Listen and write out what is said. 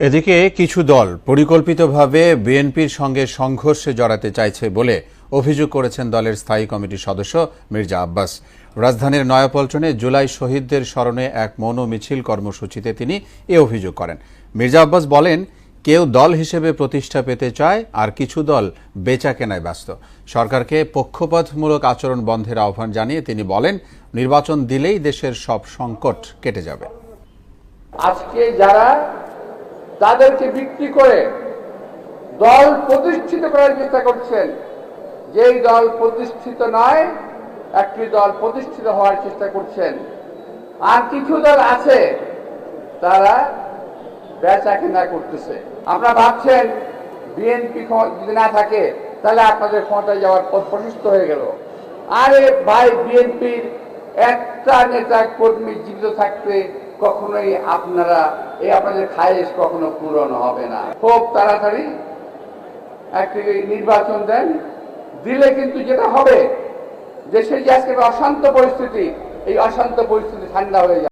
এদিকে কিছু দল পরিকল্পিতভাবে বিএনপির সঙ্গে সংঘর্ষে জড়াতে চাইছে বলে অভিযোগ করেছেন দলের স্থায়ী কমিটির সদস্য মির্জা আব্বাস। রাজধানীর নয়াপল্টনে জুলাই শহীদদের স্মরণে এক মৌন মিছিল কর্মসূচিতে তিনি এ অভিযোগ করেন। মির্জা আব্বাস বলেন, কেউ দল হিসেবে প্রতিষ্ঠা পেতে চায়, আর কিছু দল বেচাকেনায় ব্যস্ত। সরকারকে পক্ষপাতমূলক আচরণ বন্ধের আহ্বান জানিয়ে তিনি বলেন, নির্বাচন দিলেই দেশের সব সংকট কেটে যাবে। আজকে যারা তাদেরকে বিক্রি করে দল প্রতিষ্ঠিত করার চেষ্টা করছেন, যেই দল প্রতিষ্ঠিত নয় একটি দল প্রতিষ্ঠিত হওয়ার চেষ্টা করছেন, আর কিছু দল আছে তারা বেচা কেনা করতেছে। আপনারা ভাবছেন বিএনপি যদি না থাকে তাহলে আপনাদের ক্ষমতায় যাওয়ার পথ প্রশস্ত হয়ে গেল। আরে ভাই, বিএনপির একটা নেতা কর্মী জীবিত থাকতে কখনোই আপনাদের খায়েশ কখনো পূরণ হবে না। খুব তাড়াতাড়ি একটি নির্বাচন দেন, দিলে কিন্তু যেটা হবে, দেশের যে আজকে অশান্ত পরিস্থিতি, এই অশান্ত পরিস্থিতি ঠান্ডা হয়ে যাবে।